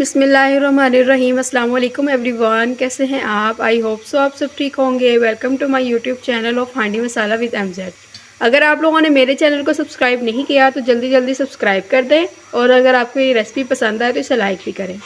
बिस्मिल्लाहिर्रहमानिर्रहीम। अस्सलाम वालेकुम एवरीवन, कैसे हैं आप? आई होप सो आप सब ठीक होंगे। Welcome to my YouTube channel of Handi Masala with MZ। अगर आप लोगों ने मेरे चैनल को सब्सक्राइब नहीं किया तो जल्दी जल्दी सब्सक्राइब कर दें, और अगर आपको ये रेसिपी पसंद आए तो इसे लाइक भी करें।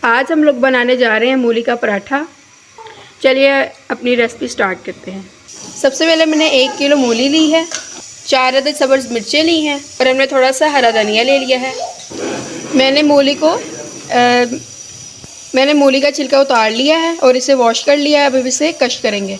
आज हम लोग बनाने जा रहे हैं मूली का पराठा। चलिए अपनी रेसिपी स्टार्ट करते हैं। सबसे पहले मैंने 1 किलो मूली ली है, 4 अदद सब्ज़ मिर्चें ली हैं, और हमने थोड़ा सा हरा धनिया ले लिया है। मैंने मूली का छिलका उतार लिया है और इसे वॉश कर लिया है। अब इसे कश करेंगे।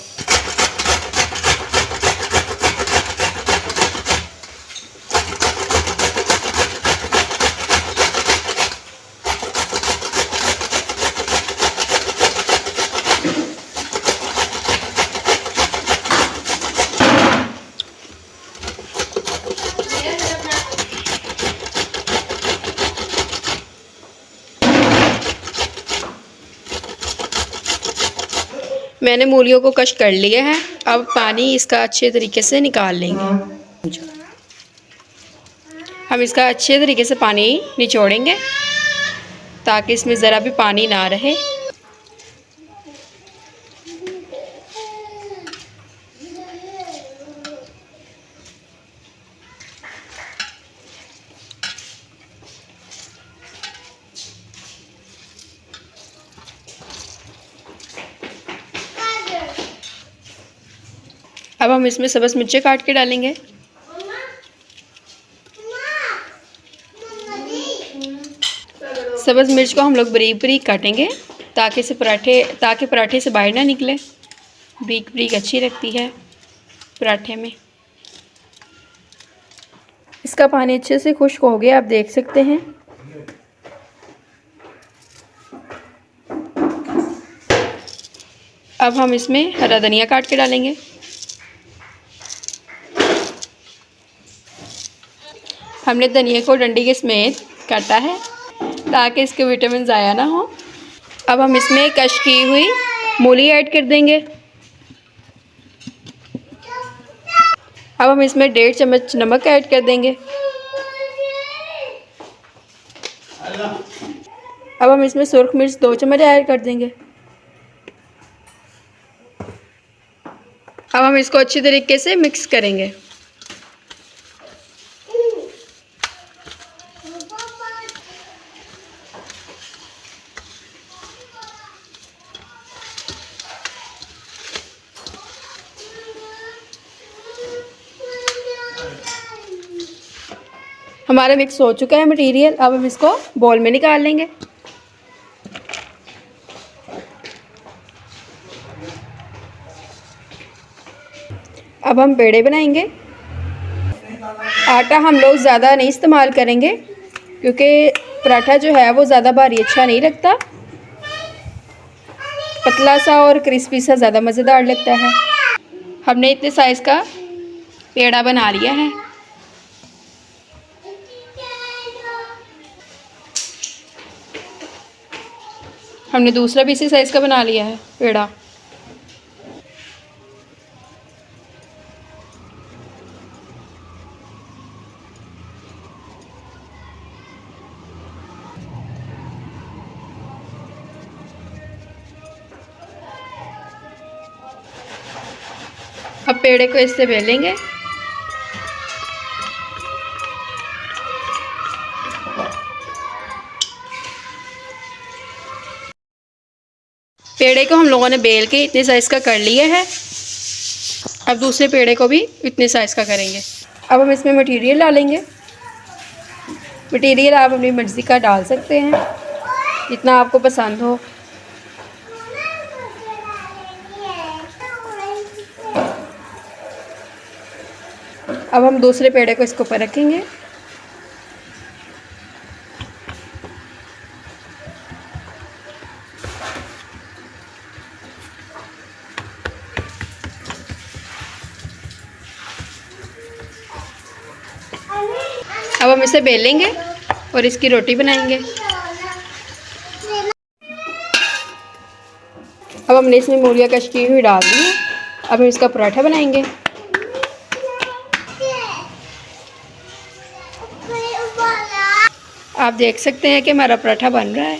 मैंने मूलियों को कश कर लिया है। अब पानी इसका अच्छे तरीके से निकाल लेंगे। हम इसका अच्छे तरीके से पानी निचोड़ेंगे ताकि इसमें ज़रा भी पानी ना रहे। अब हम इसमें सब्ज़ मिर्चें काट के डालेंगे। सब्ज़ मिर्च को हम लोग बारीक बारीक काटेंगे ताकि पराठे से बाहर ना निकले। बारीक बारीक अच्छी लगती है पराठे में। इसका पानी अच्छे से खुश्क हो गया, आप देख सकते हैं। अब हम इसमें हरा धनिया काट के डालेंगे। हमने धनिया को डंडी के समेत काटा है ताकि इसके विटामिन ज़ाया ना हो। अब हम इसमें कश की हुई मूली ऐड कर देंगे। अब हम इसमें 1.5 चम्मच नमक ऐड कर देंगे। अब हम इसमें सुर्ख मिर्च 2 चम्मच ऐड कर देंगे। अब हम इसको अच्छी तरीके से मिक्स करेंगे। हमारा मिक्स हो चुका है मटेरियल। अब हम इसको बाउल में निकाल लेंगे। अब हम पेड़े बनाएंगे। आटा हम लोग ज़्यादा नहीं इस्तेमाल करेंगे क्योंकि पराठा जो है वो ज़्यादा भारी अच्छा नहीं लगता। पतला सा और क्रिस्पी सा ज़्यादा मज़ेदार लगता है। हमने इतने साइज़ का पेड़ा बना लिया है। हमने दूसरा भी इसी साइज़ का बना लिया है पेड़ा। अब पेड़े को इससे बेलेंगे। पेड़े को हम लोगों ने बेल के इतने साइज़ का कर लिया है। अब दूसरे पेड़े को भी इतने साइज़ का करेंगे। अब हम इसमें मटेरियल डालेंगे। मटेरियल आप अपनी मर्ज़ी का डाल सकते हैं, जितना आपको पसंद हो। अब हम दूसरे पेड़े को इसके ऊपर रखेंगे। अब हम इसे बेलेंगे और इसकी रोटी बनाएंगे। अब हमने इसमें मूलियाँ कश की हुई डाल दी है। अब हम इसका पराठा बनाएंगे। आप देख सकते हैं कि हमारा पराठा बन रहा है।